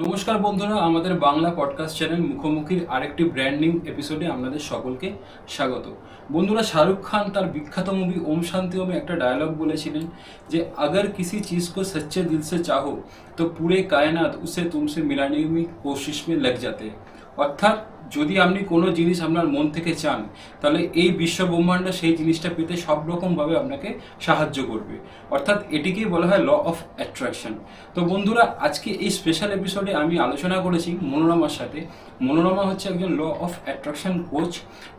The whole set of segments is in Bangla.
নমস্কার বন্ধুরা, আমাদের বাংলা পডকাস্ট চ্যানেল মুখোমুখির আরেকটি ব্র্যান্ড নিউ এপিসোডে আপনাদের সকলকে স্বাগত। বন্ধুরা, শাহরুখ খান তার বিখ্যাত মুভি ওম শান্তি ওমে একটা ডায়লগ বলেছিলেন যে अगर किसी चीज़ को सच्चे दिल से चाहो तो पूरे कायनात उसे तुमसे मिलाने की कोशिश में लग जाते हैं। অর্থাৎ যদি আপনি কোনো জিনিস আপনার মন থেকে চান, তাহলে এই বিশ্ব ব্রহ্মাণ্ড সেই জিনিসটা পেতে সব রকমভাবে আপনাকে সাহায্য করবে। অর্থাৎ এটিকেই বলা হয় ল অফ অ্যাট্রাকশন। তো বন্ধুরা, আজকে এই স্পেশাল এপিসোডে আমি আলোচনা করেছি মনোরমার সাথে। মনোরমা হচ্ছে একজন law of attraction coach,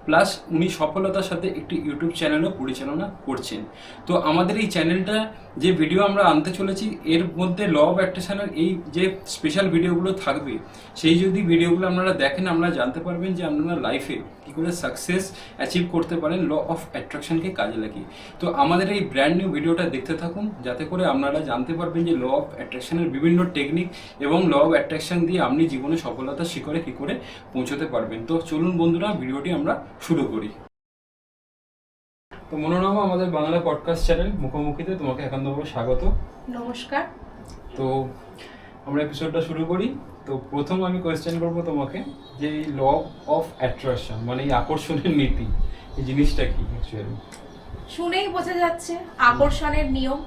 plus উনি সফলতার সাথে একটি ইউটিউব চ্যানেলও পরিচালনা করছেন। তো আমাদের এই চ্যানেলটা যে ভিডিও আমরা আনতে চলেছি, এর মধ্যে ল অফ অ্যাট্রাকশনের এই যে স্পেশাল ভিডিওগুলো থাকবে, সেই যদি ভিডিওগুলো আপনারা দেখেন, আপনারা জানতে পারবেন যে আপনারা লাইফে কী করে সাকসেস অ্যাচিভ করতে পারেন ল অফ অ্যাট্রাকশনকে কাজে লাগিয়ে। তো আমাদের এই ব্র্যান্ড নিউ ভিডিওটা দেখতে থাকুন, যাতে করে আপনারা জানতে পারবেন যে ল অফ অ্যাট্রাকশনের বিভিন্ন টেকনিক এবং ল অফ অ্যাট্রাকশন দিয়ে আপনি জীবনে সফলতার শিখরে কী করে পৌঁছতে পারবেন। তো চলুন বন্ধুরা, ভিডিওটি আমরা শুরু করি। তো মনোরমা, আমাদের বাংলা পডকাস্ট চ্যানেল মুখোমুখিতে তোমাকে একান্তভাবে স্বাগত। নমস্কার। তো আমরা এপিসোডটা শুরু করি। তো প্রথম আমি কোয়েশ্চেন করবো তোমাকে যে এই ল অফ অ্যাট্রাকশন মানে এই আকর্ষণের নীতি, এই জিনিসটা কি অ্যাকচুয়ালি? শুনেই বোঝা যাচ্ছে আকর্ষণের নিয়ম।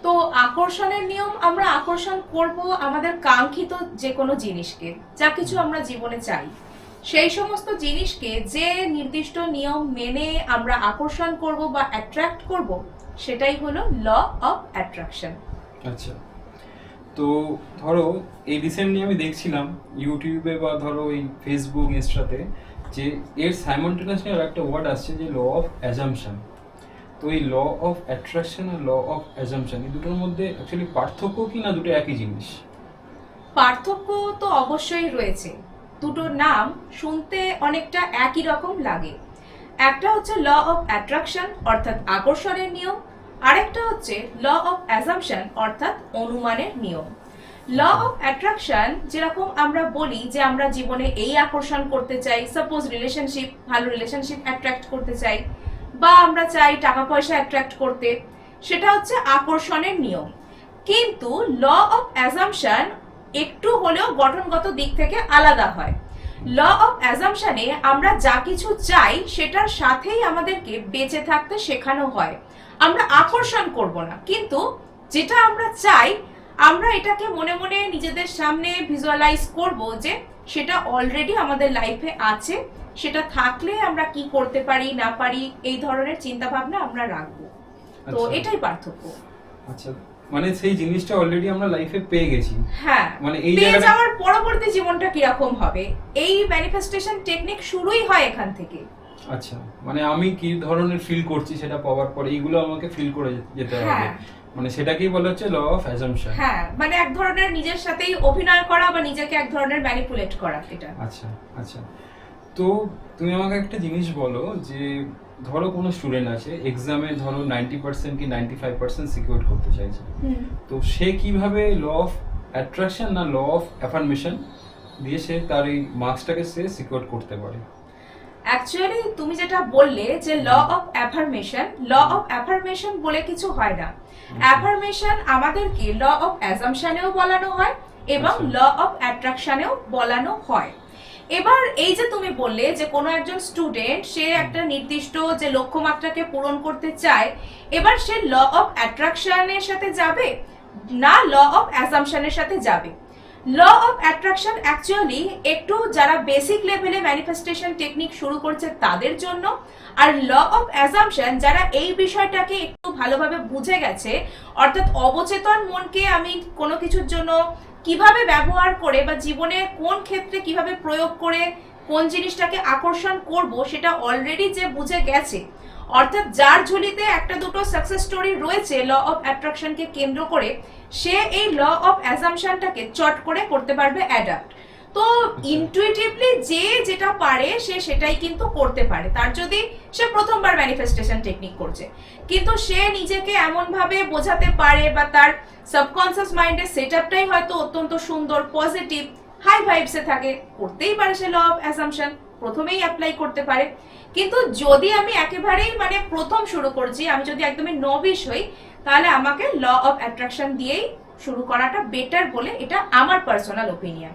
তো আকর্ষণের নিয়ম, আমরা আকর্ষণ করব আমাদের কাঙ্ক্ষিত যে কোনো জিনিসকে, যা কিছু আমরা জীবনে চাই, সেই সমস্ত জিনিসকে যে নির্দিষ্ট নিয়ম মেনে আমরা আকর্ষণ করব বা অ্যাট্রাক্ট করব, সেটাই হলো ল অফ অ্যাট্রাকশন। আচ্ছা, তো ধরো এই রিসেন্টলি আমি দেখছিলাম ইউটিউবে বা ধরো এই ফেসবুক ইনস্টাতে যে এর সাইমultaneously আর একটা ওয়ার্ড আসছে যে ল অফ অ্যাজাম্পশন। তো এই ল অফ অ্যাট্রাকশন আর ল অফ অ্যাজাম্পশন, এই দুটোর মধ্যে অ্যাকচুয়ালি পার্থক্য কি, না দুটো একই জিনিস? পার্থক্য তো অবশ্যই রয়েছে। দুটোর নাম শুনতে অনেকটা একই রকম লাগে। একটা হচ্ছে ল অফ অ্যাট্রাকশন অর্থাৎ আকর্ষণের নিয়ম, আরেকটা হচ্ছে ল অফ অ্যাজাম্পশন অর্থাৎ অনুমানের নিয়ম। ল অফ অ্যাট্রাকশন যেরকম আমরা বলি যে আমরা জীবনে এই আকর্ষণ করতে চাই, সাপোজ রিলেশনশিপ, ভালো রিলেশনশিপ অ্যাট্রাক্ট করতে চাই, বা আমরা চাই টাকা পয়সা অ্যাট্রাক্ট করতে, সেটা হচ্ছে আকর্ষণের নিয়ম। কিন্তু ল অফ অ্যাজাম্পশন একটু হলেও গঠনগত দিক থেকে আলাদা হয়। ল অফ অ্যাজাম্পশনে আমরা যা কিছু চাই সেটার সাথেই আমাদেরকে বেঁচে থাকতে শেখানো হয়। আমরা আকর্ষণ করব না, কিন্তু যেটা আমরা চাই আমরা এটাকে মনে মনে নিজেদের সামনে ভিজুয়ালাইজ করব যে সেটা অলরেডি আমাদের লাইফে আছে, সেটা থাকলে আমরা কি করতে পারি না পারি, এই ধরনের চিন্তা ভাবনা আমরা রাখবো। তো এটাই পার্থক্য। আচ্ছা, মানে সেই জিনিসটা অলরেডি আমরা লাইফে পেয়ে গেছি। হ্যাঁ, মানে এই পেয়ে যাওয়ার পরবর্তী জীবনটা কিরকম হবে, এই ম্যানিফেস্টেশন টেকনিক শুরুই হয় এখান থেকে। আচ্ছা, মানে আমি কি ধরনের ফিল করছি সেটা পাওয়ার পরে এইগুলো আমাকে ফিল করে যেতে হবে, মানে সেটাকেই বলা হচ্ছে ল অফ অ্যাজাম্পশন। হ্যাঁ, মানে এক ধরনের নিজের সাথেই অভিনয় করা বা নিজেকে এক ধরনের ম্যানিপুলেট করা এটা। আচ্ছা আচ্ছা, তো তুমি আমাকে একটা জিনিস বলো যে ধরো কোনো স্টুডেন্ট আছে, এক্সামে ধরো 90% কি 95% সিকিউর করতে চাইছে, তো সে কিভাবে ল অফ অ্যাট্রাকশন না ল অফ অ্যাফার্মেশন দিয়ে সে তার এই মার্কসটাকে সে সিকিউর করতে পারে? অ্যাকচুয়ালি তুমি যেটা বললে যে law of affirmation, law of affirmation বলে কিছু হয় না। অ্যাফার্মেশন আমাদেরকে ল অফ অ্যাজাম্পশনেও বলানো হয় এবং ল অফ অ্যাট্রাকশনেও বলানো হয়। এবার এই যে তুমি বললে যে কোনো একজন স্টুডেন্ট সে একটা নির্দিষ্ট যে লক্ষ্যমাত্রাকে পূরণ করতে চায়, এবার সে ল অফ অ্যাট্রাকশনের সাথে যাবে না ল অফ অ্যাজাম্পশনের সাথে যাবে। ল অফ অ্যাট্রাকশন অ্যাকচুয়ালি একটু যারা বেসিক লেভেলে ম্যানিফেস্টেশন টেকনিক শুরু করছে তাদের জন্য, আর ল অফ অ্যাজাম্পশন যারা এই বিষয়টাকে একটু ভালোভাবে বুঝে গেছে, অর্থাৎ অবচেতন মনকে আমি কোনো কিছুর জন্য কিভাবে ব্যবহার করে বা জীবনে কোন ক্ষেত্রে কিভাবে প্রয়োগ করে কোন জিনিসটাকে আকর্ষণ করব সেটা অলরেডি যে বুঝে গেছে, অর্থাৎ যার ঝুলিতে একটা দুটো সাকসেস স্টোরি রয়েছে ল অফ অ্যাট্রাকশনকে কেন্দ্র করে, সে এই ল অফ অ্যাজাম্পশনটাকে চট করে করতে পারবে অ্যাডাপ্ট। তো ইনটুইটিভলি যে যেটা পারে সে সেটাই কিন্তু করতে পারে। তার যদি সে প্রথমবার ম্যানিফেস্টেশন টেকনিক করছে, কিন্তু সে নিজেকে এমন ভাবে বোঝাতে পারে বা তার সাবকনসিয়াস মাইন্ডের সেটআপটাই হয়তো অত্যন্ত সুন্দর, পজিটিভ, হাই ভাইবসে থাকে, করতেই পারে সে ল অফ অ্যাজাম্পশন, প্রথমেই অ্যাপ্লাই করতে পারে। কিন্তু যদি আমি একেবারেই প্রথম শুরু করছি, আমি যদি একদমই নবিশ হই, তাহলে আমাকে ল অফ অ্যাট্রাকশন দিয়েই শুরু করাটা বেটার বলে এটা আমার পার্সোনাল ওপিনিয়ন।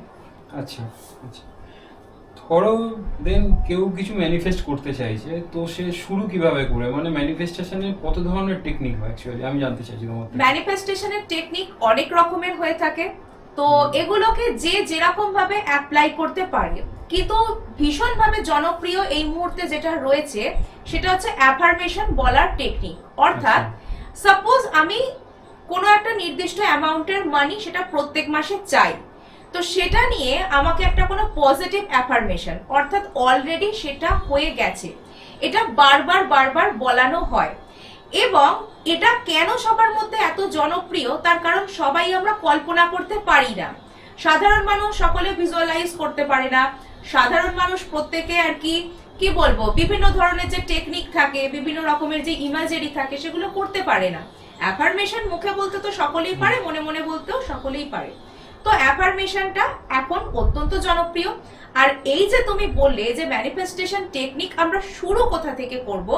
আচ্ছা আচ্ছা, ধরো দেন কেউ কিছু ম্যানিফেস্ট করতে চাইছে, তো সে শুরু কিভাবে করে, মানে ম্যানিফেস্টেশনের কত ধরনের টেকনিক হয় অ্যাকচুয়ালি আমি জানতে চাইছি তোমার থেকে। ম্যানিফেস্টেশনের টেকনিক অনেক রকমের হয়ে থাকে, তো এগুলোকে যে যেরকম ভাবে অ্যাপ্লাই করতে পারে, কিন্তু ভীষণভাবে জনপ্রিয় এই মুহূর্তে যেটা রয়েছে সেটা হচ্ছে অ্যাফার্মেশন বলার টেকনিক। অর্থাৎ সাপোজ আমি কোনো একটা নির্দিষ্ট অ্যামাউন্টের মানি সেটা প্রত্যেক মাসে চাই, তো সেটা নিয়ে আমাকে একটা কোনো পজিটিভ অ্যাফার্মেশন, অর্থাৎ অলরেডি সেটা হয়ে গেছে, এটা বারবার বারবার বলানো হয়। এবং এটা কেন সবার মধ্যে এত জনপ্রিয়, তার কারণ সবাই আমরা কল্পনা করতে পারি না। সাধারণ মানুষ সকলে ভিজুয়ালাইজ করতে পারে না, সাধারণ মানুষ প্রত্যেকে আর কি বলবো, বিভিন্ন ধরনের যে টেকনিক থাকে, বিভিন্ন রকমের যে ইমাজেরি থাকে, সেগুলো করতে পারে না। অ্যাফার্মেশন মুখে বলতে তো সকলেই পারে, মনে মনে বলতেও সকলেই পারে। তো অ্যাফার্মেশনটা এখন অত্যন্ত জনপ্রিয়। আর এই যে তুমি বললে যে ম্যানিফেস্টেশন টেকনিক আমরা শুরু কোথা থেকে করব,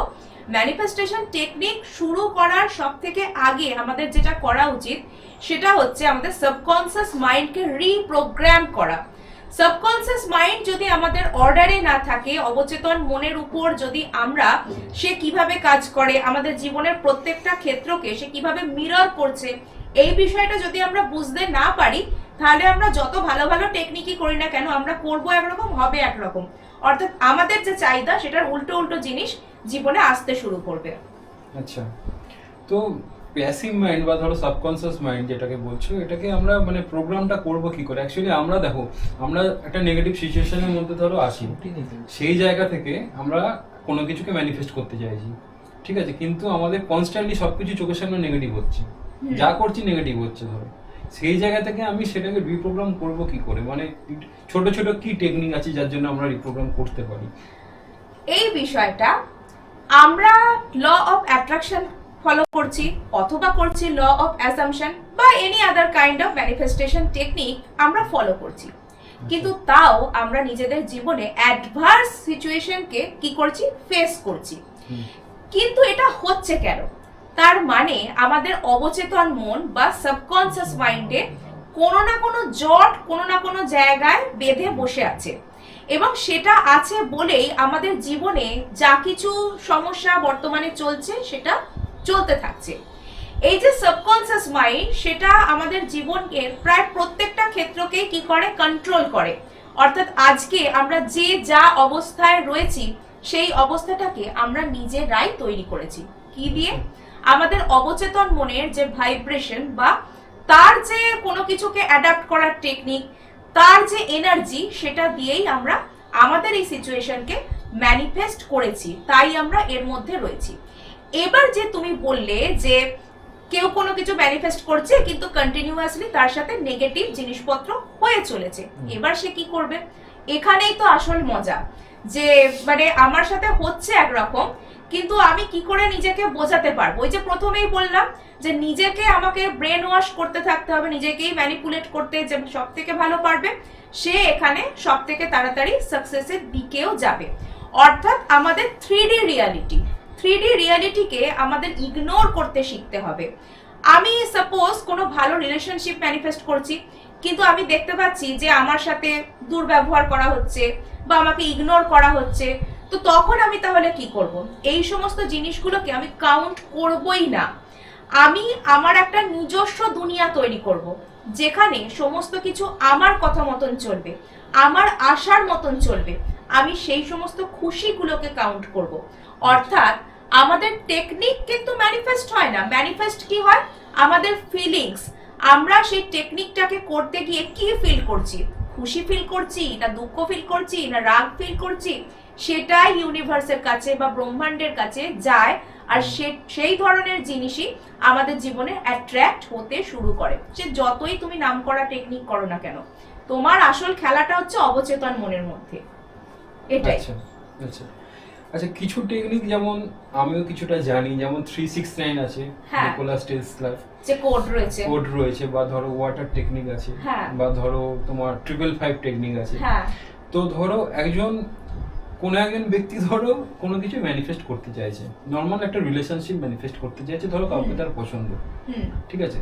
ম্যানিফেস্টেশন টেকনিক শুরু করার সব থেকে আগে আমাদের যেটা করা উচিত সেটা হচ্ছে আমাদের সাবকনসিয়াস মাইন্ডকে রিপ্রোগ্রাম করা। সাবকনসিয়াস মাইন্ড যদি আমাদের অর্ডারে না থাকে, অবচেতন মনের উপর যদি আমরা সে কিভাবে কাজ করে, আমাদের জীবনের প্রত্যেকটা ক্ষেত্রকে সে কিভাবে মিরর করছে, এই বিষয়টা যদি আমরা বুঝতে না পারি, তাহলে আমরা যত ভালো ভালো টেকনিকই করি না কেন, আমরা করবো একরকম, হবে একরকম। অর্থাৎ আমাদের যে চাহিদা সেটার উল্টো উল্টো জিনিস জীবনে আসতে শুরু করবে। আচ্ছা, তো প্যাসিভ মাইন্ড বা ধরো সাবকনসিয়াস মাইন্ড যেটাকে বলছো, এটাকে আমরা মানে প্রোগ্রামটা করব কি করে? অ্যাকচুয়ালি আমরা দেখো, আমরা একটা নেগেটিভ সিচুয়েশনের মধ্যে ধরো আছি, সেই জায়গা থেকে আমরা কোনো কিছুকে ম্যানিফেস্ট করতে চাইছি, ঠিক আছে, কিন্তু আমাদের কনস্ট্যান্টলি সবকিছু চোখের সামনে নেগেটিভ হচ্ছে, যা করছি নেগেটিভ হচ্ছে, ধরো সেই জায়গা থেকে আমি সেটাকে রিপ্রোগ্রাম করব কি করে? মানে ছোট ছোট কি টেকনিক আছে যার জন্য আমরা রিপ্রোগ্রাম করতে পারি? এই বিষয়টা আমরা ল অফ অ্যাট্রাকশন ফলো করছি, অথবা করছি ল অফ অ্যাসাম্পশন বা any other kind of manifestation technique আমরা ফলো করছি, কিন্তু তাও আমরা নিজেদের জীবনে অ্যাডভার্স সিচুয়েশনকে কি করছি, ফেস করছি। কিন্তু এটা হচ্ছে কেন? তার মানে আমাদের অবচেতন মন বা সাবকনসিয়াস মাইন্ডে কোনো না কোনো জট কোনো না কোনো জায়গায় বেঁধে বসে আছে, এবং সেটা আছে বলেই আমাদের জীবনে যা কিছু সমস্যা বর্তমানে চলছে সেটা চলতে থাকছে। এই যে সাবকনসিয়াস মাইন্ড, সেটা আমাদের জীবনের প্রায় প্রত্যেকটা ক্ষেত্রকেই কি করে, কন্ট্রোল করে। অর্থাৎ আজকে আমরা যে যা অবস্থায় রয়েছি সেই অবস্থাটাকে আমরা নিজেরাই তৈরি করেছি। কি দিয়ে? আমাদের অবচেতন মনের যে ভাইব্রেশন বা তার যে কোনো কিছুকে অ্যাডাপ্ট করার টেকনিক, তার যে এনার্জি, সেটা দিয়েই আমরা আমাদের এই সিচুয়েশনকে ম্যানিফেস্ট করেছি, তাই আমরা এর মধ্যে রয়েছি। এবার যে তুমি বললে যে কেউ কোনো কিছু ম্যানিফেস্ট করছে কিন্তু কন্টিনিউয়াসলি তার সাথে নেগেটিভ জিনিসপত্র হয়ে চলেছে, এবার সে কি করবে? এখানেই তো আসল মজা, যে মানে আমার সাথে হচ্ছে একরকম, কিন্তু আমি কি করে নিজেকে বোঝাতে পারবো? ওই যে প্রথমেই বললাম যে নিজেকে আমাকে ব্রেন ওয়াশ করতে থাকতে হবে, নিজেকেই ম্যানিপুলেট করতে যে সব থেকে ভালো পারবে সে এখানে সব থেকে তাড়াতাড়ি সাকসেসের দিকেও যাবে। অর্থাৎ আমাদের 3D রিয়ালিটিকে আমাদের ইগনোর করতে শিখতে হবে। আমি সাপোজ কোনো ভালো রিলেশনশিপ ম্যানিফেস্ট করছি, কিন্তু আমি দেখতে পাচ্ছি যে আমার সাথে দুর্ব্যবহার করা হচ্ছে বা আমাকে ইগনোর করা হচ্ছে, তো তখন আমি তাহলে কি করব? এই সমস্ত জিনিসগুলোকে আমি কাউন্ট করবই না। আমি আমার একটা নিজস্ব দুনিয়া তৈরি করব, যেখানে সমস্ত কিছু আমার কথা মতন চলবে, আমার আশার মতন চলবে। আমি সেই সমস্ত খুশিগুলোকে কাউন্ট করব। অর্থাৎ আমাদের টেকনিক কিন্তু ম্যানিফেস্ট হয় না, ম্যানিফেস্ট কি হয়? আমাদের ফিলিংস। আমরা সেই টেকনিকটাকে করতে গিয়ে কি ফিল করছি, খুশি ফিল করছি না দুঃখ ফিল করছি না রাগ ফিল করছি, সেটাই ইউনিভার্সের কাছে বা ব্রহ্মাণ্ডের কাছে যায়, আর সেই ধরনের জিনিসই আমাদের জীবনে অ্যাট্রাক্ট হতে শুরু করে। সে যতই তুমি নাম করা টেকনিক করো না কেন, তোমার আসল খেলাটা হচ্ছে অবচেতন মনের মধ্যে, এটাই। আচ্ছা, আচ্ছা, কিছু টেকনিক যেমন আমিও কিছুটা জানি, যেমন 369 আছে, নিকোলাস টেসলার যে কোড রয়েছে, বা ধরো ওয়াটার টেকনিক আছে, বা ধরো তোমার 555 টেকনিক আছে। তো ধরো কোন একজন ব্যক্তি ধরো কোনো কিছু ম্যানিফেস্ট করতে চাইছে, নর্মাল একটা রিলেশনশিপ ম্যানিফেস্ট করতে চাইছে, ধরো কাউকে তার পছন্দ, ঠিক আছে,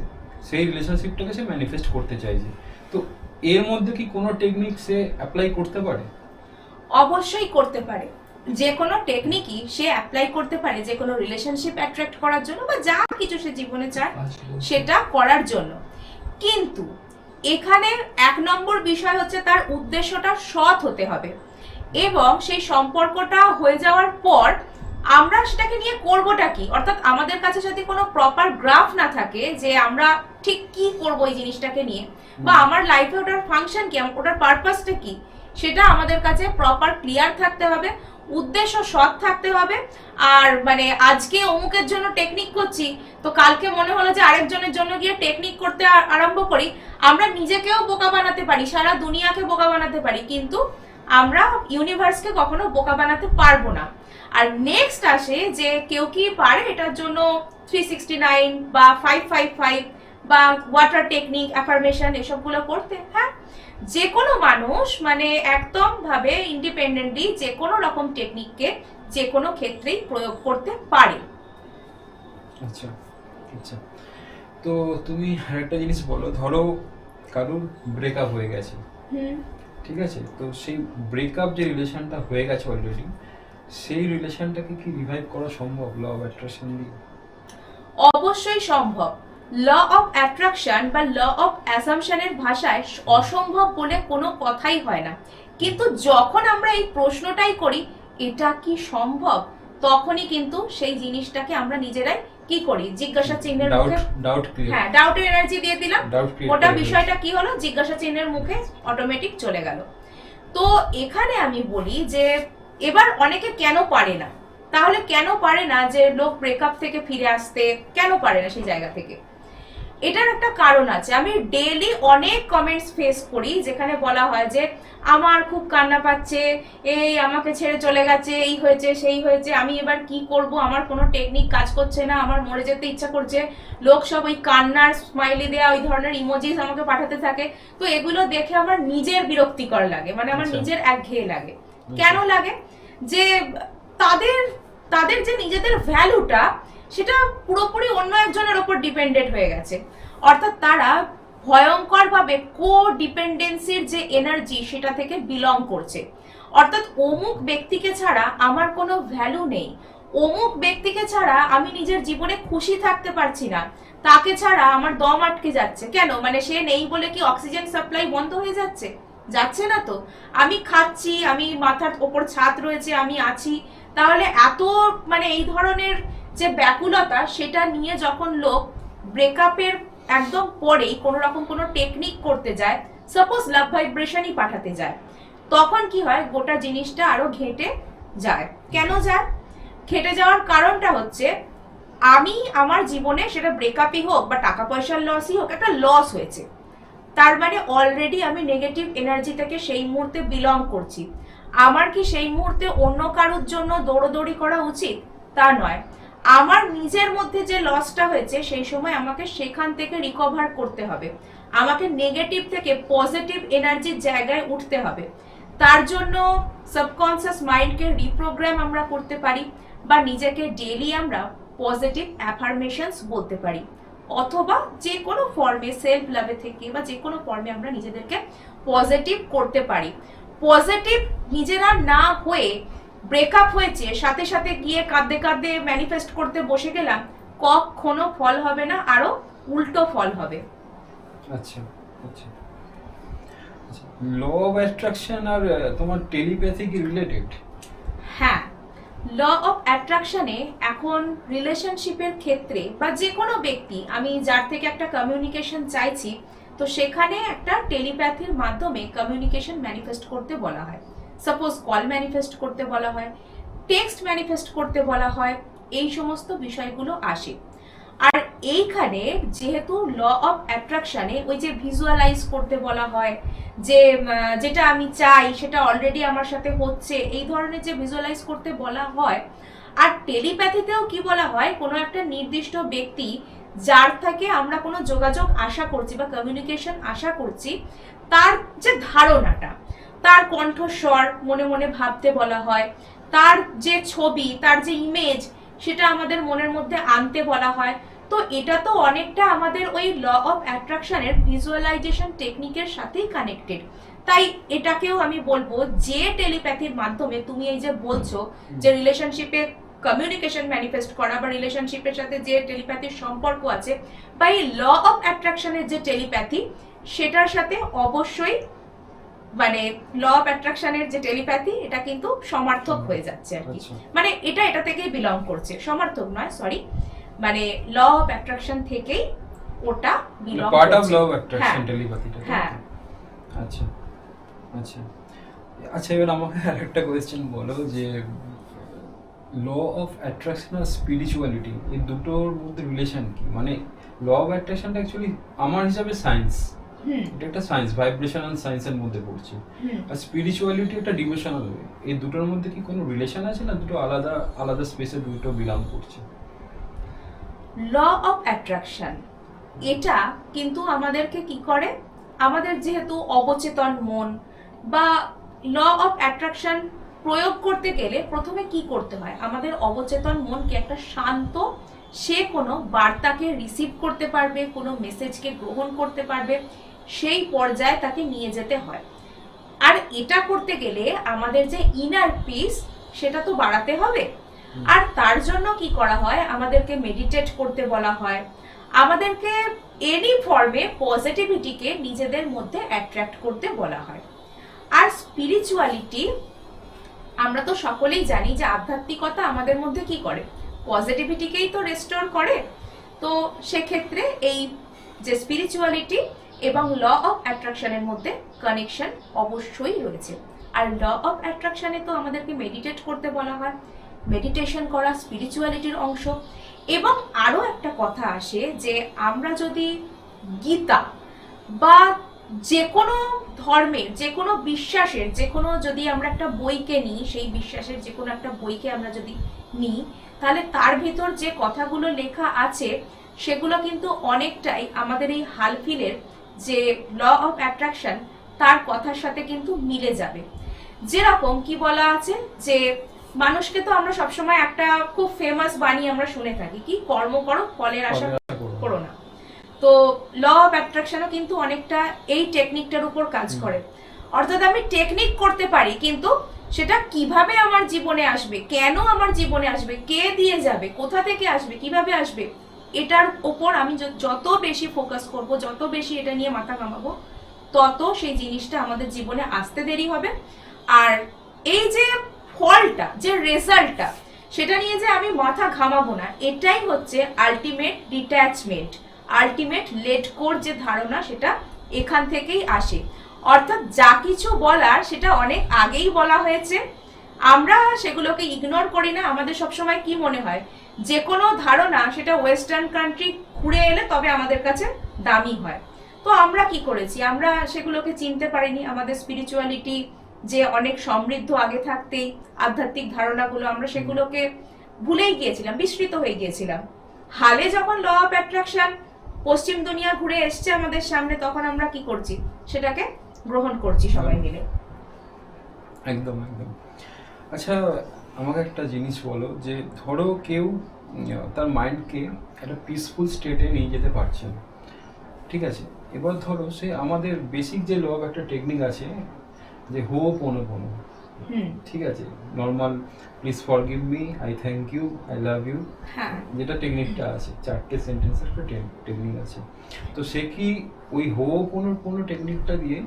সেই রিলেশনশিপটাকে সে ম্যানিফেস্ট করতে চাইছে। তো এর মধ্যে কি কোনো টেকনিক সে অ্যাপ্লাই করতে পারে? অবশ্যই করতে পারে। যে কোনো টেকনিকই সে অ্যাপ্লাই করতে পারে যে কোনো রিলেশনশিপ অ্যাট্রাক্ট করার জন্য বা যা কিছু সে জীবনে চায় সেটা করার জন্য। কিন্তু এখানে 1 নম্বর বিষয় হচ্ছে তার উদ্দেশ্যটা সৎ হতে হবে, এবং সেই সম্পর্কটা হয়ে যাওয়ার পর আমরা সেটাকে নিয়ে করবোটা কি, অর্থাৎ আমাদের কাছে যদি কোনো প্রপার গ্রাফ না থাকে যে আমরা ঠিক কি করব এই জিনিসটাকে নিয়ে, বা আমার লাইফে ওটার ফাংশন কি, ওটার পারপাসটা কি, সেটা আমাদের কাছে প্রপার ক্লিয়ার থাকতে হবে, উদ্দেশ্য সৎ থাকতে হবে। আর মানে আজকে অমুকের জন্য টেকনিক করছি, তো কালকে মনে হলো যে আরেকজনের জন্য গিয়ে টেকনিক করতে আরম্ভ করি, আমরা নিজেকেও বোকা বানাতে পারি, সারা দুনিয়াকে বোকা বানাতে পারি, কিন্তু আমরা ইউনিভার্সকে কখনো বোকা বানাতে পারবো না। আর নেক্সট আসে যে কেউ কি পারে এটার জন্য 369 বা 555 বা ওয়াটার টেকনিক, অ্যাফার্মেশন এসবগুলো করতে? হ্যাঁ, যে কোনো মানুষ মানে একদম ভাবে ইন্ডিপেন্ডেন্টলি যে কোনো রকম টেকনিককে যে কোনো ক্ষেত্রেই প্রয়োগ করতে পারে। আচ্ছা আচ্ছা, তো তুমি আরেকটা জিনিস বলো, ধরো কারুর ব্রেকআপ হয়ে গেছে, ঠিক আছে, তো সেই ব্রেকআপ যে রিলেশনটা হয়ে গেছে অলরেডি, সেই রিলেশনটাকে কি রিভাইভ করা সম্ভব ল অফ অ্যাট্রাকশন দিয়ে? অবশ্যই সম্ভব। ল অফ অ্যাট্রাকশন বা ল অফ অ্যাসাম্পশনের ভাষায় অসম্ভব বলে কোনো কথাই হয় না, কিন্তু যখন আমরা এই প্রশ্নটাই করি এটা কি সম্ভব, তখনই কিন্তু সেই জিনিসটাকে আমরা নিজেরাই কি করি, জিজ্ঞাসা চিহ্নের মুখে, হ্যাঁ, ডাউটের এনার্জি দিয়ে দিলাম, ওটা বিষয়টা কি হলো, জিজ্ঞাসা চিহ্নের মুখে অটোমেটিক চলে গেল। তো এখানে আমি বলি যে এবার অনেকে কেন পারে না, তাহলে কেন পারে না যে লোক ব্রেকআপ থেকে ফিরে আসতে, কেন পারে না সেই জায়গা থেকে? এটার একটা কারণ আছে। আমি ডেইলি অনেক কমেন্টস ফেস করি যেখানে বলা হয় যে আমার খুব কান্না পাচ্ছে, এই আমাকে ছেড়ে চলে গেছে, এই হয়েছে সেই হয়েছে, আমি এবার কি করব, আমার কোনো টেকনিক কাজ করছে না, আমার মরে যেতে ইচ্ছা করছে। লোক সব ওই কান্নার স্মাইলি দেয়া ওই ধরনের ইমোজিস আমাকে পাঠাতে থাকে। তো এগুলো দেখে আমার নিজের বিরক্তিকর লাগে, মানে আমার নিজের একঘেয়ে লাগে। কেন লাগে? যে তাদের যে নিজেদের ভ্যালুটা সেটা পুরোপুরি অন্য একজনের ওপর ডিপেন্ডেন্ট হয়ে গেছে, অর্থাৎ তারা ভয়ঙ্কর ভাবে কো ডিপেন্ডেন্সির যে এনার্জি সেটা থেকে বিলং করছে। অর্থাৎ অমুক ব্যক্তিকে ছাড়া আমার কোনো ভ্যালু নেই, অমুক ব্যক্তিকে ছাড়া আমি নিজের জীবনে খুশি থাকতে পারছি না, তাকে ছাড়া আমার দম আটকে যাচ্ছে। কেন? মানে সে নেই বলে কি অক্সিজেন সাপ্লাই বন্ধ হয়ে যাচ্ছে? যাচ্ছে না তো। আমি খাচ্ছি, আমি মাথার ওপর ছাদ রয়েছে, আমি আছি, তাহলে এত মানে এই ধরনের যে ব্যাকুলতা সেটা নিয়ে যখন লোক ব্রেকআপের একদম পরেই কোনো রকম কোনো টেকনিক করতে যায়, সাপোজ লাভ ভাইব্রেশনই পাঠাতে যায়, তখন কি হয়, গোটা জিনিসটা আরো ঘেঁটে যায়। কেন যায়? ঘেঁটে যাওয়ার কারণটা হচ্ছে আমি আমার জীবনে সেটা ব্রেকআপই হোক বা টাকা পয়সার লসই হোক, একটা লস হয়েছে, তার মানে অলরেডি আমি নেগেটিভ এনার্জি থেকে সেই মুহূর্তে বিলং করছি। আমার কি সেই মুহূর্তে অন্য কারোর জন্য দৌড়দৌড়ি করা উচিত? তা নয়। আমার নিজের মধ্যে যে লসটা হয়েছে সেই সময় আমাকে সেখান থেকে রিকভার করতে হবে, আমাকে নেগেটিভ থেকে পজিটিভ এনার্জির জায়গায় উঠতে হবে। তার জন্য সাবকনসিয়াস মাইন্ডকে রিপ্রোগ্রাম আমরা করতে পারি, বা নিজেকে ডেইলি আমরা পজিটিভ অ্যাফার্মেশনস বলতে পারি, অথবা যে কোনো ফর্মে সেলফ লাভে থেকে বা যে কোনো ফর্মে আমরা নিজেদেরকে পজিটিভ করতে পারি। পজিটিভ নিজেরা না হয়ে ব্রেকআপ হয়েছে সাথে সাথে গিয়ে কাঁদতে কাঁদতে ম্যানিফেস্ট করতে বসে গেলাম, কখনো ফল হবে না, আরো উল্টো ফল হবে। আচ্ছা আচ্ছা, ল অফ অ্যাট্রাকশন আর তোমার টেলিপ্যাথি কি রিলেটেড? হ্যাঁ, ল অফ অ্যাট্রাকশনে এখন রিলেশনশিপের ক্ষেত্রে বা যে কোনো ব্যক্তি, আমি যার থেকে একটা কমিউনিকেশন চাইছি, তো সেখানে একটা টেলিপ্যাথির মাধ্যমে কমিউনিকেশন ম্যানিফেস্ট করতে বলা হয়। সাপোজ কল ম্যানিফেস্ট করতে বলা হয়, টেক্সট ম্যানিফেস্ট করতে বলা হয়, এই সমস্ত বিষয়গুলো আসে। আর এইখানে যেহেতু ল অফ অ্যাট্রাকশনে ওই যে ভিজুয়ালাইজ করতে বলা হয়, যে যেটা আমি চাই সেটা অলরেডি আমার সাথে হচ্ছে, এই ধরনের যে ভিজুয়ালাইজ করতে বলা হয়। আর টেলিপ্যাথিতেও কি বলা হয়, কোনো একটা নির্দিষ্ট ব্যক্তি যার থেকে আমরা কোনো যোগাযোগ আশা করছি বা কমিউনিকেশন আশা করছি, তার যে ধারণাটা, তার কণ্ঠস্বর মনে মনে ভাবতে বলা হয়, তার যে ছবি, তার যে ইমেজ, সেটা আমাদের মনের মধ্যে আনতে বলা হয়। তো এটা তো অনেকটা আমাদের ওই ল অফ অ্যাট্রাকশনের ভিজুয়ালাইজেশন টেকনিকের সাথেই কানেক্টেড। তাই এটাকেও আমি বলবো যে টেলিপ্যাথির মাধ্যমে তুমি এই যে বলছো যে রিলেশনশিপে কমিউনিকেশন ম্যানিফেস্ট করা বা রিলেশনশিপের সাথে যে টেলিপ্যাথির সম্পর্ক আছে বা এই ল অফ অ্যাট্রাকশনের যে টেলিপ্যাথি, সেটার সাথে অবশ্যই মানে ল অফ অ্যাট্রাকশনের যে টেলিপ্যাথি এটা কিন্তু সমার্থক হয়ে যাচ্ছে আর কি। মানে এটা থেকেই বিলং করছে, সমার্থক নয়, সরি, মানে ল অফ অ্যাট্রাকশন থেকেই ওটা বিলং করছে, part of law of attraction টেলিপ্যাথিটা। হ্যাঁ, আচ্ছা আচ্ছা আচ্ছা, এবার আমাকে আরেকটা কোয়েশ্চেন বলো যে ল অফ অ্যাট্রাকশন আর স্পিরিচুয়ালিটি এই দুটোর মধ্যে রিলেশন কি? মানে ল অফ অ্যাট্রাকশনটা অ্যাকচুয়ালি আমার হিসাবে সায়েন্স, এটা একটা সায়েন্স, ভাইব্রেশনাল সায়েন্সের মধ্যে পড়ছে, আর স্পিরিচুয়ালিটি একটা ডিভোশনাল ওয়ে। এই দুটোর মধ্যে কি কোনো রিলেশন আছে না দুটো আলাদা আলাদা স্পেসে দুটো বিলং করছে? ল অফ অ্যাট্রাকশন এটা কিন্তু আমাদেরকে কি করে, আমাদের যেহেতু অবচেতন মন বা ল অফ অ্যাট্রাকশন প্রয়োগ করতে গেলে প্রথমে কি করতে হয়, আমাদের অবচেতন মনকে একটা শান্ত, সে কোনো বার্তাকে রিসিভ করতে পারবে, কোনো মেসেজকে গ্রহণ করতে পারবে, সেই পর্যায়ে তাকে নিয়ে যেতে হয়। আর এটা করতে গেলে আমাদের যে ইনার পিস সেটা তো বাড়াতে হবে। আর তার জন্য কি করা হয়, আমাদেরকে মেডিটেট করতে বলা হয়, আমাদেরকে এনি ফর্মে পজিটিভিটিকে নিজেদের মধ্যে অ্যাট্রাক্ট করতে বলা হয়। আর স্পিরিচুয়ালিটি আমরা তো সকলেই জানি যে আধ্যাত্মিকতা আমাদের মধ্যে কি করে, পজিটিভিটিকেই তো রেস্টোর করে। তো সেক্ষেত্রে এই যে স্পিরিচুয়ালিটি এবং ল অফ অ্যাট্রাকশনের মধ্যে কানেকশন অবশ্যই রয়েছে। আর ল অফ অ্যাট্রাকশনে তো আমাদেরকে মেডিটেট করতে বলা হয়, মেডিটেশন করা স্পিরিচুয়ালিটির অংশ। এবং আরো একটা কথা আসে যে আমরা যদি গীতা বা যে কোনো ধর্মের, যে কোনো বিশ্বাসের, যে কোনো যদি আমরা একটা বইকে নিই, সেই বিশ্বাসের যে কোনো একটা বইকে আমরা যদি নিই, তাহলে তার ভিতর যে কথাগুলো লেখা আছে সেগুলো কিন্তু অনেকটাই আমাদের এই হালফিলের যে ল অফ অ্যাট্রাকশন তার কথার সাথে কিন্তু মিলে যাবে। যেরকম কি বলা আছে যে মানুষকে তো আমরা সবসময় একটা খুব ফেমাস বাণী আমরা শুনে থাকি, কি কর্ম করো ফলের আশা করো না। তো ল অফ অ্যাট্রাকশনও কিন্তু অনেকটা এই টেকনিকটার উপর কাজ করে। অর্থাৎ আমি টেকনিক করতে পারি, কিন্তু সেটা কিভাবে আমার জীবনে আসবে, কেন আমার জীবনে আসবে, কে দিয়ে যাবে, কোথা থেকে আসবে, কিভাবে আসবে, এটার উপর আমি যত বেশি ফোকাস করব, যত বেশি এটা নিয়ে মাথা ঘামাবো, তত সেই জিনিসটা আমাদের জীবনে আসতে দেরি হবে। আর এই যে ফলটা, যে রেজাল্টটা, সেটা নিয়ে যে আমি মাথা ঘামাবো না, এটাই হচ্ছে আলটিমেট ডিট্যাচমেন্ট, আলটিমেট লেট গোর যে ধারণা, সেটা এখান থেকেই আসে। অর্থাৎ যা কিছু বলার সেটা অনেক আগেই বলা হয়েছে, আমরা সেগুলোকে ইগনোর করি না। আমাদের সবসময় কি মনে হয়, যে কোনো ধারণা সেটা ওয়েস্টার্ন কান্ট্রি ঘুরে এলে তবে আমাদের কাছে দামি হয়। তো আমরা কি করেছি, আমরা সেগুলোকে চিনতে পারিনি। আমাদের স্পিরিচুয়ালিটি যে অনেক সমৃদ্ধ আগে থাকতেই, আধ্যাত্মিক ধারণাগুলো আমরা সেগুলোকে ভুলেই গিয়েছিলাম, বিস্মৃত হয়ে গিয়েছিলাম। হালে যখন ল অফ অ্যাট্রাকশন পশ্চিম দুনিয়া ঘুরে এসছে আমাদের সামনে, তখন আমরা কি করছি, সেটাকে গ্রহণ করছি সবাই মিলে। একদম একদম। আচ্ছা, আমাকে একটা জিনিস বলো যে ধরো কেউ তার মাইন্ডকে একটা পিসফুল স্টেটে নিয়ে যেতে পারছে না, ঠিক আছে? এবার ধরো সে আমাদের বেসিক যে ল অফ একটা টেকনিক আছে যে হোপোনোপোনো, ঠিক আছে, normal please forgive me, I thank you, I love you, যেটা টেকনিকটা আছে, 4টে সেন্টেন্সের একটা টেকনিক আছে। তো সে কি ওই হোপোনোপোনো টেকনিকটা দিয়ে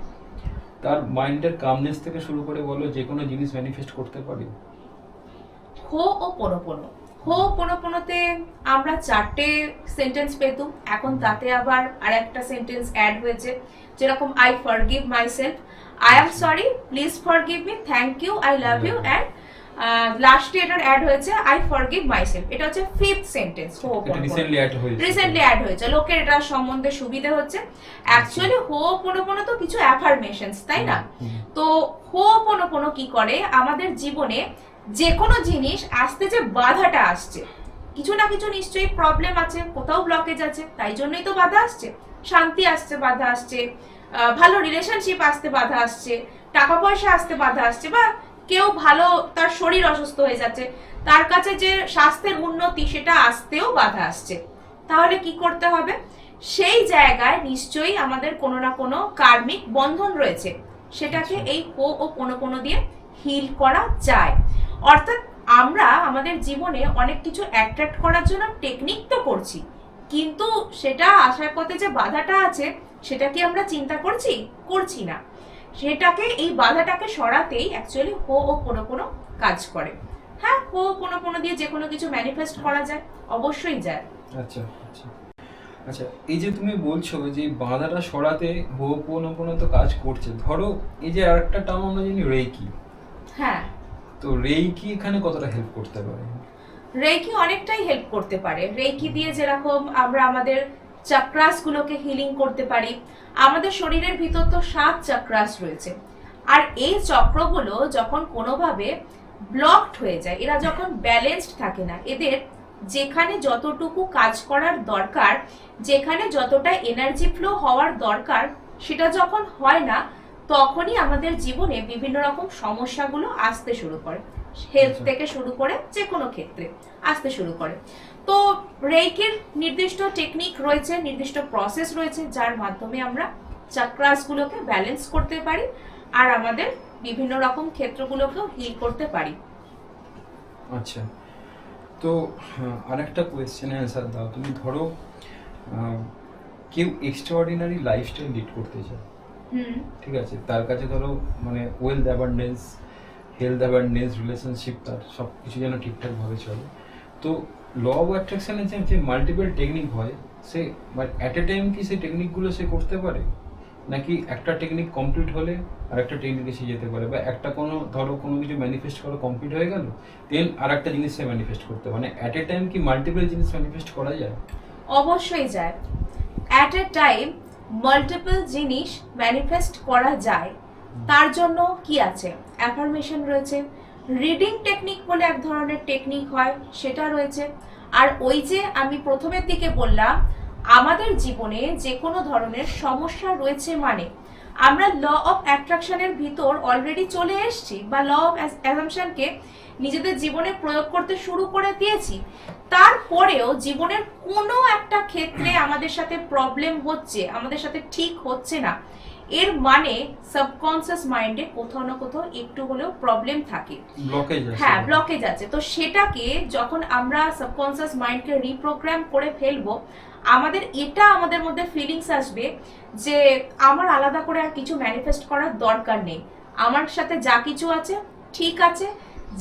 তার মাইন্ডের কামনেস থেকে শুরু করে বলো যে কোনো জিনিস ম্যানিফেস্ট করতে পারে? হোপোনোপোনোতে আমরা 4টে সেন্টেন্স পেতুম, এখন তাতে আবার আরেকটা সেন্টেন্স অ্যাড হয়েছে, যেরকম I forgive myself, I am sorry, please forgive me, thank you, I love you, and লাস্টে এটার অ্যাড হয়েছে আই ফরগিভ মাইসেলফ। এটা হচ্ছে 5th সেন্টেন্স। রিসেন্টলি অ্যাড হয়েছে, লোকের এটা সম্বন্ধে সুবিধা হচ্ছে। অ্যাকচুয়ালি হোপোনোপোনো তো কিছু অ্যাফার্মেশনস, তাই না? তো হোপোনোপোনো কি করে, আমাদের জীবনে যে কোনো জিনিস আসতে যে বাধাটা আসছে, কিছু না কিছু নিশ্চয়ই প্রবলেম আছে, কোথাও ব্লকেজ আছে, তাই জন্যই তো বাধা আসছে। শান্তি আসতে বাধা আসছে, ভালো রিলেশনশিপ আসতে বাধা আসছে, টাকা পয়সা আসতে বাধা আসছে, বা কেউ ভালো তার শরীর অসুস্থ হয়ে যাচ্ছে, তার কাছে যে স্বাস্থ্যের উন্নতি সেটা আসতেও বাধা আসছে। তাহলে কি করতে হবে? সেই জায়গায় নিশ্চয়ই আমাদের কোনো না কোনো কার্মিক বন্ধন রয়েছে, সেটাকে এই হো ও পোনোপোনো দিয়ে হিল করা যায়। অর্থাৎ আমরা আমাদের জীবনে অনেক কিছু অ্যাট্রাক্ট করার জন্য টেকনিক তো করছি, কিন্তু সেটা আসার পথে যে বাধাটা আছে সেটা কি আমরা চিন্তা করছি না। সেটাকে, এই বাধাটাকে সরাতেই অ্যাকচুয়ালি হো ও পোনোপোনো কাজ করে। হ্যাঁ, হো ও পোনোপোনো দিয়ে যে কোনো কিছু ম্যানিফেস্ট করা যায়, অবশ্যই যায়। আচ্ছা আচ্ছা আচ্ছা, এই যে তুমি বলছো যে বাধাটা সরাতে হোপোনোপোনো তো কাজ করছে, ধরো এই যে আরেকটা টার্ম আমরা জানি রেইকি, হ্যাঁ, তো রেইকি এখানে কতটা হেল্প করতে পারে? রেইকি অনেকটাই হেল্প করতে পারে। রেইকি দিয়ে যেরকম আমরা আমাদের চাক্রাস গুলোকে হিলিং করতে পারি, আমাদের শরীরের ভিতর তো 7 চাক্রাস রয়েছে, আর এই চক্রগুলো যখন কোনোভাবে ব্লকড হয়ে যায়, এরা যখন ব্যালেন্সড থাকে না, এদের যেখানে যতটুকু কাজ করার দরকার, যেখানে যতটা এনার্জি ফ্লো হওয়ার দরকার, সেটা যখন হয় না, তখনই আমাদের জীবনে বিভিন্ন রকম সমস্যাগুলো আসতে শুরু করে। হেলথ থেকে শুরু করে যে কোনো ক্ষেত্রে আসতে শুরু করে। তো রেইকির নির্দিষ্ট টেকনিক রয়েছে, নির্দিষ্ট প্রসেস রয়েছে, যার মাধ্যমে আমরা চাক্রাসগুলোকে ব্যালেন্স করতে পারি আর আমাদের বিভিন্ন রকম ক্ষেত্রগুলোকেও হিল করতে পারি। আচ্ছা, তো আরেকটা কোয়েশ্চেনের অ্যান্সার দাও। তুমি ধরো কেউ এক্সট্রাঅর্ডিনারি লাইফস্টাইল লিড করতে চায়, ঠিক আছে, তার কাছে ধরো মানে wealth abundance, health abundance, relationship, তার সব কিছু যেন ঠিকঠাকভাবে চলে, তো ল অফ অ্যাট্রাকশনের যে মাল্টিপল টেকনিক হয়, সে অ্যাট এ টাইম কি সেই টেকনিকগুলো সে করতে পারে, নাকি একটা টেকনিক কমপ্লিট হলে আর একটা টেকনিকে সে যেতে পারে, বা একটা কোনো ধরো কোনো কিছু ম্যানিফেস্ট করা কমপ্লিট হয়ে গেল, দেন আর একটা জিনিস সে ম্যানিফেস্ট করতে, মানে অ্যাট এ টাইম কি মাল্টিপল জিনিস ম্যানিফেস্ট করা যায়? অবশ্যই যায়। অ্যাট এ টাইম মাল্টিপল জিনিস ম্যানিফেস্ট করা যায়। তার জন্য কি আছে? অ্যাফার্মেশন রয়েছে, রিডিং টেকনিক বলে এক ধরনের টেকনিক হয়, সেটা রয়েছে। আর ওই যে আমি প্রথমের দিকে বললাম, আমাদের জীবনে যে কোনো ধরনের সমস্যা রয়েছে মানে আমরা ল অফ অ্যাট্রাকশনের ভিতর অলরেডি চলে এসেছি, বা ল অফ অ্যাসাম্পশনকে নিজেদের জীবনে প্রয়োগ করতে শুরু করে দিয়েছি। তারপরেও জীবনের কোনো একটা ক্ষেত্রে আমাদের সাথে প্রবলেম হচ্ছে, আমাদের সাথে ঠিক হচ্ছে না, এর মানে সাবকনসিয়াস মাইন্ডে কোথাও না কোথাও একটু হলেও প্রবলেম থাকে, হ্যাঁ, ব্লকেজ আছে। তো সেটাকে যখন আমরা সাবকনসিয়াস মাইন্ডকে রিপ্রোগ্রাম করে ফেলবো, আমাদের মধ্যে ফিলিংস আসবে যে আমার আলাদা করে আর কিছু ম্যানিফেস্ট করার দরকার নেই, আমার সাথে যা কিছু আছে ঠিক আছে,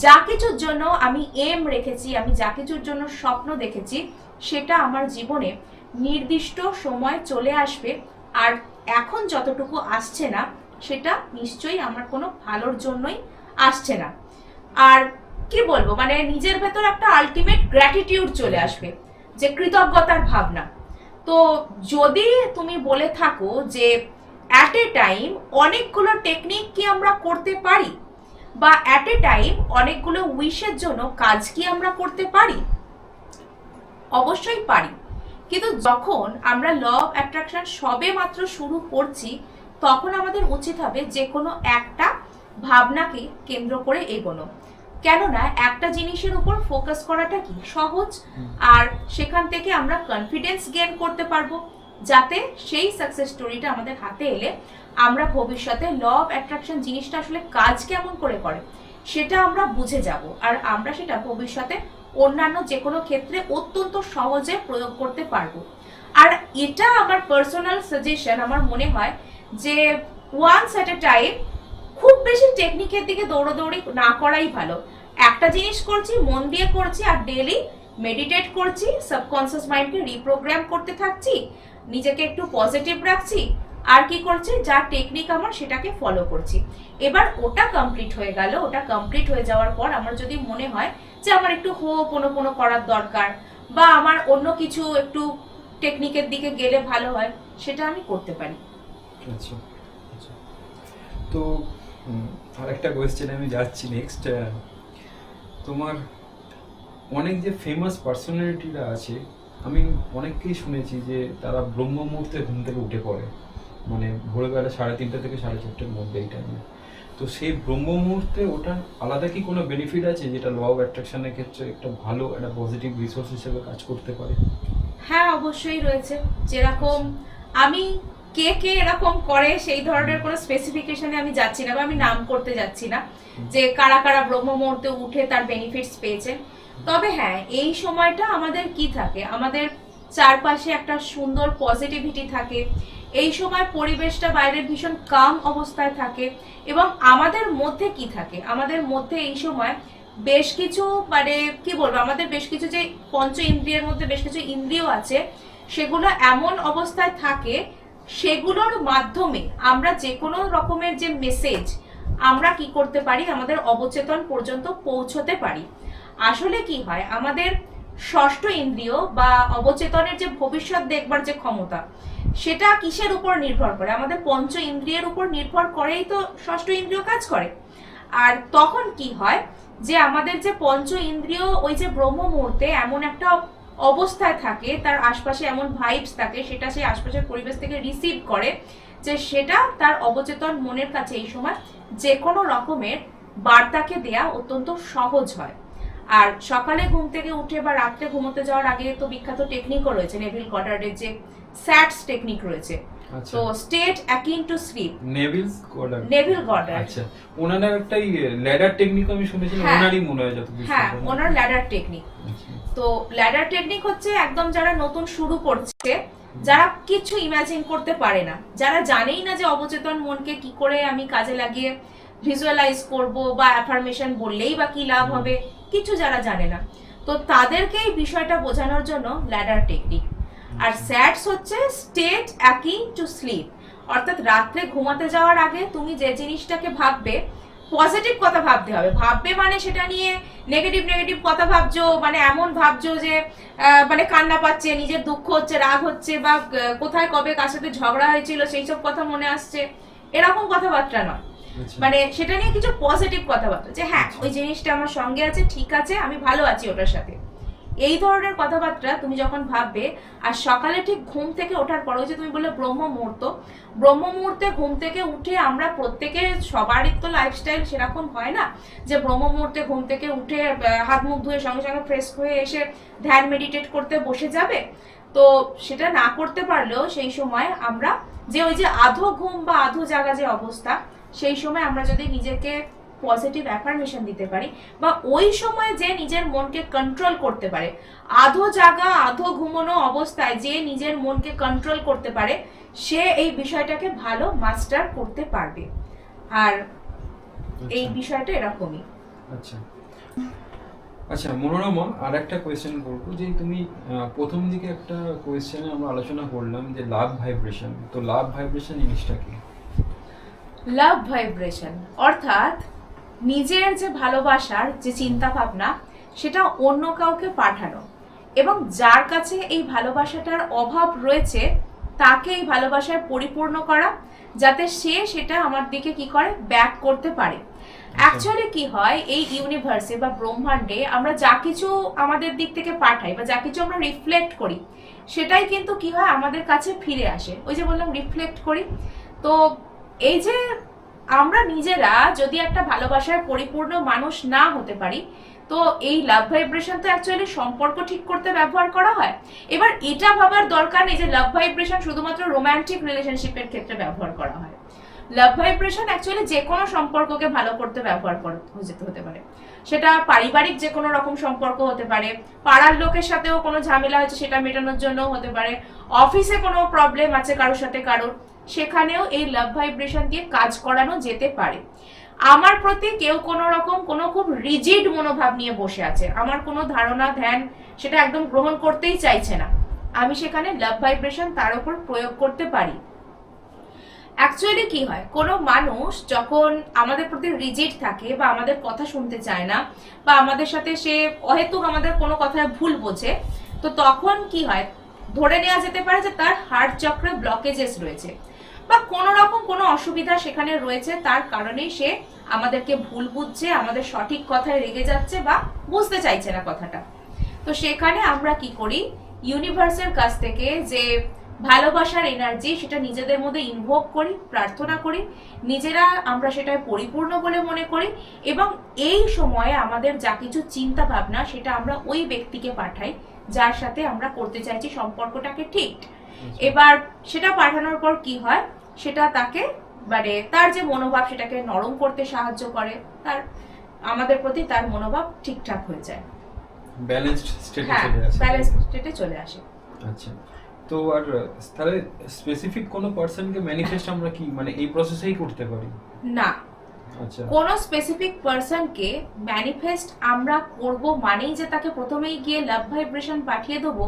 যা কিছুর জন্য আমি এম রেখেছি, আমি যা কিছুর জন্য স্বপ্ন দেখেছি, সেটা আমার জীবনে নির্দিষ্ট সময় চলে আসবে, আর এখন যতটুকু আসছে না সেটা নিশ্চয়ই আমার কোনো ভালোর জন্যই আসছে না। আর কি বলবো, মানে নিজের ভেতর একটা আলটিমেট গ্র্যাটিটিউড চলে আসবে, যে কৃতজ্ঞতার ভাবনা। তো যদি তুমি বলে থাকো যে অ্যাট এ টাইম অনেকগুলো টেকনিক কি আমরা করতে পারি, বা অ্যাট এ টাইম অনেকগুলো উইশের জন্য কাজ কি আমরা করতে পারি, অবশ্যই পারি। কিন্তু যখন আমরা ল অফ অ্যাট্রাকশন সবে মাত্র শুরু করছি, তখন আমাদের উচিত হবে যে কোনো একটা ভাবনাকে কেন্দ্র করে এগোনো। কেননা একটা জিনিসের উপর ফোকাস করাটা কি সহজ, আর সেখান থেকে আমরা কনফিডেন্স গেইন করতে পারবো, যাতে সেই সাকসেস স্টোরিটা আমাদের হাতে এলে আমরা ভবিষ্যতে ল অফ অ্যাট্রাকশন জিনিসটা আসলে কাজ কেমন করে সেটা আমরা বুঝে যাব, আর আমরা সেটা ভবিষ্যতে অন্যান্য যে কোনো ক্ষেত্রে অত্যন্ত সহজে প্রয়োগ করতে পারবো। আর এটা আমার পার্সোনাল সাজেশন, আমার মনে হয় যে ওয়ান্স এট এ টাইম খুব বেশি টেকনিকের দিকে দৌড়াদৌড়ি না করাই ভালো। একটা জিনিস করছি, মন দিয়ে করছি, আর ডেইলি মেডিটেট করছি, সাবকনসিয়াস মাইন্ডকে রিপ্রোগ্রাম করতে থাকছি, নিজেকে একটু পজিটিভ রাখছি, আর কি করছি, যা টেকনিক আমার সেটাকে ফলো করছি। এবার ওটা কমপ্লিট হয়ে গেল, ওটা কমপ্লিট হয়ে যাওয়ার পর আমার যদি মনে হয় যে আমার একটু হোপোনোপোনো করার দরকার, বা আমার অন্য কিছু একটু টেকনিকের দিকে গেলে ভালো হয়, সেটা আমি করতে পারি। আচ্ছা আচ্ছা, তো আরেকটা কোয়েশ্চেন আমি যাচ্ছি নেক্সট। তোমার অনেক যে ফেমাস পার্সোনালিটিরা আছে, আমি অনেককেই শুনেছি যে তারা ব্রহ্ম মুহূর্তে ঘুম থেকে উঠে পড়ে, মানে ভোরবেলা 3:30 থেকে 4:30 মধ্যে এই টাইমে। তো সেই ব্রহ্ম মুহূর্তে ওটা আলাদা কি কোনো বেনিফিট আছে, যেটা ল অফ অ্যাট্রাকশনের ক্ষেত্রে একটা ভালো একটা পজিটিভ রিসোর্স হিসেবে কাজ করতে পারে? হ্যাঁ, অবশ্যই রয়েছে। যেরকম আমি কে কে এরকম করে সেই ধরনের কোনো স্পেসিফিকেশনে আমি যাচ্ছি না বা আমি নাম করতে যাচ্ছি না যে কারা কারা ব্রহ্ম মুহূর্তে উঠে তার বেনিফিটস পেয়েছেন। তবে হ্যাঁ, এই সময়টা আমাদের কি থাকে, আমাদের চারপাশে একটা সুন্দর পজিটিভিটি থাকে। এই সময় পরিবেশটা বাইরের ভীষণ কাম অবস্থায় থাকে এবং আমাদের মধ্যে কি থাকে, আমাদের মধ্যে এই সময় বেশ কিছু মানে কি বলবো, আমাদের বেশ কিছু যে পঞ্চ ইন্দ্রিয়ের মধ্যে বেশ কিছু ইন্দ্রিয় আছে, সেগুলো এমন অবস্থায় থাকে, সেগুলোর মাধ্যমে আমরা যে কোনো রকমের যে মেসেজ আমরা কি করতে পারি, আমাদের অবচেতন পর্যন্ত পৌঁছতে পারি। আসলে কি হয়, আমাদের ষষ্ঠ ইন্দ্রিয় বা অবচেতনের যে ভবিষ্যৎ দেখবার যে ক্ষমতা, সেটা কিসের উপর নির্ভর করে, আমাদের পঞ্চ ইন্দ্রিয়ের উপর নির্ভর করেই তো ষষ্ঠ ইন্দ্রিয় কাজ করে। আর তখন কি হয় যে আমাদের যে পঞ্চ ইন্দ্রিয় ওই যে ব্রহ্ম মুহূর্তে এমন একটা অবস্থায় থাকে, তার আশপাশে এমন ভাইবস থাকে, সেটা সেই আশপাশের পরিবেশ থেকে রিসিভ করে, যে সেটা তার অবচেতন মনের কাছে এই সময় যে কোনো রকমের বার্তাকে দেয়া অত্যন্ত সহজ হয়। আর সকালে ঘুম থেকে উঠে বা রাত্রে ঘুমোতে যাওয়ার আগে তো বিখ্যাত টেকনিকও রয়েছে, নেভিল গডার্ডের যে স্যাটস টেকনিক রয়েছে। আচ্ছা। তো state akin to sleep, Neville Goddard. আচ্ছা, ওনার একটা ল্যাডার টেকনিক আমি শুনেছিলাম, হ্যাঁ, ওনারই মনে হয় যতদূর হ্যাঁ, সম্ভব। ওনার ল্যাডার টেকনিক। তো ল্যাডার টেকনিক হচ্ছে একদম যারা নতুন শুরু করছে, যারা কিছু ইমাজিন করতে পারে না, যারা জানেই না যে অবচেতন মনকে কি করে আমি কাজে লাগিয়ে ভিজুয়ালাইজ করব বা অ্যাফার্মেশন বললেই বা কি লাভ হবে, কিছু যারা জানে না, তো তাদেরকে এই বিষয়টা বোঝানোর জন্য ল্যাডার টেকনিক। আর স্যাটস হচ্ছে স্টেট অ্যাকিং টু স্লিপ, অর্থাৎ রাত্রে ঘুমাতে যাওয়ার আগে তুমি যে জিনিসটাকে ভাববে, পজিটিভ কথা ভাবতে হবে। ভাববে মানে সেটা নিয়ে নেগেটিভ নেগেটিভ কথা ভাবছো, মানে এমন ভাবছো যে মানে কান্না পাচ্ছে, নিজের দুঃখ হচ্ছে, রাগ হচ্ছে, বা কোথায় কবে কার সাথে ঝগড়া হয়েছিল সেই সব কথা মনে আসছে, এরকম কথাবার্তা নয়। মানে সেটা নিয়ে কিছু পজিটিভ কথাবার্তা, যে হ্যাঁ ওই জিনিসটা আমার সঙ্গে আছে, ঠিক আছে, আমি ভালো আছি ওটার সাথে, এই ধরনের কথাবার্তা তুমি যখন ভাববে। আর সকালে ঠিক ঘুম থেকে ওঠার পর, ওই যে তুমি বললে ব্রহ্ম মুহূর্ত, ব্রহ্ম মুহূর্তে ঘুম থেকে উঠে আমরা প্রত্যেকে, সবারই তো লাইফস্টাইল সেরকম হয় না যে ব্রহ্ম মুহূর্তে ঘুম থেকে উঠে হাত মুখ ধুয়ে সঙ্গে সঙ্গে ফ্রেশ হয়ে এসে ধ্যান মেডিটেট করতে বসে যাবে। তো সেটা না করতে পারলেও সেই সময় আমরা যে ওই যে আধো ঘুম বা আধো জাগা যে অবস্থা, সেই সময় আমরা যদি নিজেকে পজিটিভ অ্যাফার্মেশন দিতে পারি, বা ওই সময় যে নিজের মনকে কন্ট্রোল করতে পারে, আধো জাগা আধো ঘুমানো অবস্থায় যে নিজের মনকে কন্ট্রোল করতে পারে, সে এই বিষয়টাকে ভালো মাস্টার করতে পারবে। আর এই বিষয়টা এরকমই। আচ্ছা আচ্ছা মনোরমা, আর একটা কোয়েশ্চেন করবো, যে তুমি প্রথম দিকে একটা কোয়েশ্চেনে আমরা আলোচনা করলাম যে লাভ ভাইব্রেশন, তো লাভ ভাইব্রেশন জিনিসটা কি? লাভ ভাইব্রেশন অর্থাৎ নিজের যে ভালোবাসার যে চিন্তা ভাবনা, সেটা অন্য কাউকে পাঠানো, এবং যার কাছে এই ভালোবাসাটার অভাব রয়েছে তাকে এই ভালোবাসায় পরিপূর্ণ করা, যাতে সে সেটা আমার দিকে কি করে, ব্যাক করতে পারে। অ্যাকচুয়ালি কি হয়, এই ইউনিভার্সে বা ব্রহ্মাণ্ডে আমরা যা কিছু আমাদের দিক থেকে পাঠাই বা যা কিছু আমরা রিফ্লেক্ট করি, সেটাই কিন্তু কি হয় আমাদের কাছে ফিরে আসে। ওই যে বললাম রিফ্লেক্ট করি। তো এই যে আমরা নিজেরা যদি একটা ভালোবাসার পরিপূর্ণ মানুষ না হতে পারি, তো এই লাভ ভাইব্রেশন তো অ্যাকচুয়ালি সম্পর্ক ঠিক করতে ব্যবহার করা হয়। এবার এটা ভাবার দরকার নেই যে লাভ ভাইব্রেশন শুধুমাত্র রোম্যান্টিক রিলেশনশিপের ক্ষেত্রে ব্যবহার করা হয়। লাভ ভাইব্রেশন অ্যাকচুয়ালি যে কোনো সম্পর্ককে ভালো করতে ব্যবহার হতে পারে। সেটা পারিবারিক যে কোনো রকম সম্পর্ক হতে পারে, পাড়ার লোকের সাথেও কোনো ঝামেলা হচ্ছে সেটা মেটানোর জন্য হতে পারে, অফিসে কোনো প্রবলেম আছে কারোর সাথে কারোর, সেখানেও এই লাভ ভাইব্রেশন দিয়ে কাজ করানো যেতে পারে। আমার প্রতি কেউ কোনো রকম কোনো খুব রিজিড মনোভাব নিয়ে বসে আছে, আমার কোনো ধারণা ধ্যান সেটা একদম গ্রহণ করতেই চাইছে না, আমি সেখানে লাভ ভাইব্রেশন তার উপর প্রয়োগ করতে পারি। অ্যাকচুয়ালি কি হয়, কোনো মানুষ যখন আমাদের প্রতি রিজিড থাকে বা আমাদের কথা শুনতে চায় না, বা আমাদের সাথে সে অহেতুক আমাদের কোনো কথায় ভুল বোঝে, তো তখন কি হয়, ধরে নেওয়া যেতে পারে যে তার হার্ট চক্রে ব্লকেজেস রয়েছে বা কোনো রকম কোনো অসুবিধা সেখানে রয়েছে, তার কারণেই সে আমাদেরকে ভুল বুঝছে, আমাদের সঠিক কথায় রেগে যাচ্ছে বা বুঝতে চাইছে না কথাটা। তো সেখানে আমরা কি করি, ইউনিভার্সের কাছ থেকে যে ভালোবাসার এনার্জি সেটা নিজেদের মধ্যে ইনভোক করি, প্রার্থনা করি, নিজেরা আমরা সেটায় পরিপূর্ণ বলে মনে করি, এবং এই সময়ে আমাদের যা কিছু চিন্তা ভাবনা সেটা আমরা ওই ব্যক্তিকে পাঠাই যার সাথে আমরা করতে চাইছি সম্পর্কটাকে ঠিক। এবার সেটা পাঠানোর পর কি হয়, সেটা তাকে মানে তার যে মনোভাব সেটাকে নরম করতে সাহায্য করে, তার আমাদের প্রতি তার মনোভাব ঠিকঠাক হয়ে যায়, ব্যালেন্সড স্টেটে হ্যাঁ চলে আসে। ব্যালেন্স স্টেটে চলে আসে। আচ্ছা, তো আর তাহলে স্পেসিফিক কোনো পার্সনকে ম্যানিফেস্ট আমরা কি মানে এই প্রসেসেই করতে পারি? না, আচ্ছা, কোন স্পেসিফিক পারসনকে ম্যানিফেস্ট আমরা করব মানেই যে তাকে প্রথমেই গিয়ে লাভ ভাইব্রেশন পাঠিয়ে দেবো,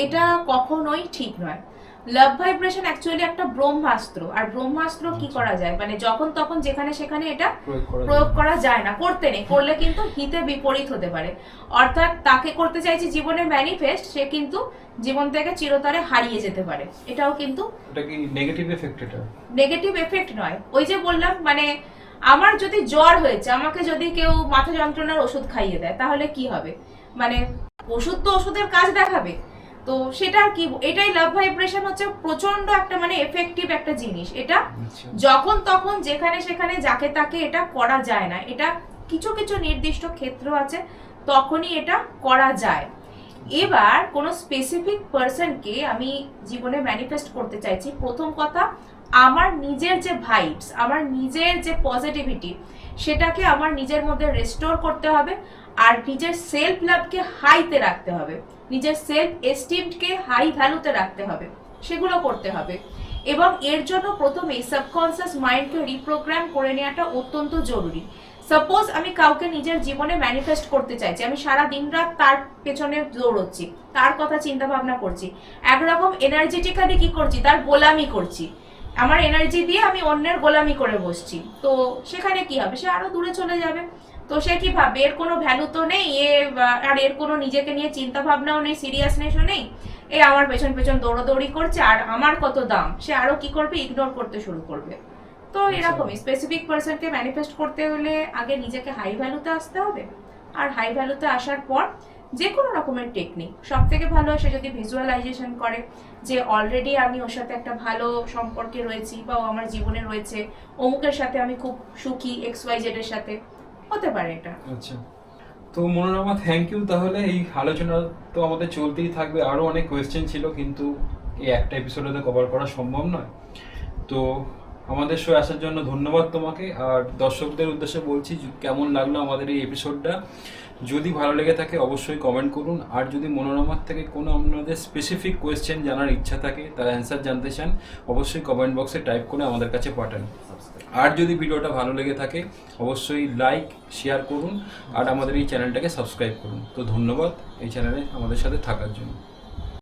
এটা কখনোই ঠিক নয়। লাভ ভাইব্রেশন অ্যাকচুয়ালি একটা ব্রহ্মাস্ত্র, আর ব্রহ্মাস্ত্র কি করা যায় মানে যখন তখন যেখানে সেখানে এটা প্রয়োগ করা যায় না, করতে নেই, করলে কিন্তু হিতে বিপরীত হতে পারে। অর্থাৎ তাকে করতে চাইছি জীবনে ম্যানিফেস্ট, সে কিন্তু জীবন থেকে চিরতরে হারিয়ে যেতে পারে, এটাও কিন্তু এটা কি নেগেটিভ এফেক্ট? এটা নেগেটিভ এফেক্ট নয়। ওই যে বললাম মানে আমার যদি জ্বর হয়েছে, আমাকে যদি কেউ মাথা যন্ত্রণার ওষুধ খাইয়ে দেয়, তাহলে কি হবে, মানে ওষুধ তো ওষুধের কাজ দেখাবে, তো সেটা কি, এটাই লাভ ভাইব্রেশন হচ্ছে প্রচন্ড একটা মানে এফেক্টিভ একটা জিনিস। এটা যখন তখন যেখানে সেখানে যাকে তাকে এটা করা যায় না, এটা কিছু কিছু নির্দিষ্ট ক্ষেত্র আছে তখনই এটা করা যায়। এবার কোনো স্পেসিফিক পারসনকে আমি জীবনে ম্যানিফেস্ট করতে চাইছি, প্রথম কথা আমার নিজের যে ভাইবস, আমার নিজের যে পজিটিভিটি, সেটাকে আমার নিজের মধ্যে রেস্টোর করতে হবে, আর নিজের সেলফ লাভকে হাইতে রাখতে হবে, নিজের সেলফ এস্টিমকে হাই ভ্যালুতে রাখতে হবে, সেগুলো করতে হবে। এবং এর জন্য প্রথমেই সাবকনসিয়াস মাইন্ডকে রিপ্রোগ্রাম করে নেওয়াটা অত্যন্ত জরুরি। সাপোজ আমি কাউকে নিজের জীবনে ম্যানিফেস্ট করতে চাইছি, আমি সারা দিন রাত তার পেছনে দৌড়চ্ছি, তার কথা চিন্তা ভাবনা করছি, একরকম এনার্জেটিক্যালি কি করছি, তার গোলামি করছি, আমার এনার্জি দিয়ে আমি অন্যের গোলামি করে বসছি, তো সেখানে কি হবে, সে আরো দূরে চলে যাবে। তো সে কি ভাবে এর কোনো ভ্যালু তো নেই, আর এর কোনো নিজেকে নিয়ে চিন্তা ভাবনাও নেই, সিরিয়াসনেসও নেই, আমার পেছন পেছন দৌড়াদৌড়ি করছে, আর আমার কত দাম, সে আরো কি করবে, ইগনোর করতে শুরু করবে। তো এরকমই স্পেসিফিক পারসনকে ম্যানিফেস্ট করতে হলে আগে নিজেকে হাই ভ্যালুতে আসতে হবে, আর হাই ভ্যালুতে আসার পর যে কোনো রকমের টেকনিক, সব থেকে ভালো সে যদি ভিজুয়ালাইজেশন করে যে অলরেডি আমি ওর সাথে একটা ভালো সম্পর্কে রয়েছি, বা ও আমার জীবনে রয়েছে, অমুকের সাথে আমি খুব সুখী, XYZ এর সাথে, হতে পারে এটা। আচ্ছা, তো মনোরমা থ্যাংক ইউ। তাহলে এই আলোচনা তো আমাদের চলতেই থাকবে, আরো অনেক কোয়েশ্চেন ছিল কিন্তু এই একটা এপিসোডে তো কভার করা সম্ভব নয়। তো আমাদের শো আসার জন্য ধন্যবাদ তোমাকে, আর দর্শকদের উদ্দেশ্যে বলছি কেমন লাগলো আমাদের এই এপিসোডটা। যদি ভালো লেগে থাকে অবশ্যই কমেন্ট করুন, আর যদি মনোরমার থেকে কোনো আপনাদের স্পেসিফিক কোয়েশ্চেন জানার ইচ্ছা থাকে, তার অ্যান্সার জানতে চান, অবশ্যই কমেন্ট বক্সে টাইপ করে আমাদের কাছে পাঠান। আর যদি ভিডিওটা ভালো লেগে থাকে অবশ্যই লাইক শেয়ার করুন, আর আমাদের এই চ্যানেলটাকে সাবস্ক্রাইব করুন। তো ধন্যবাদ এই চ্যানেলে আমাদের সাথে থাকার জন্য।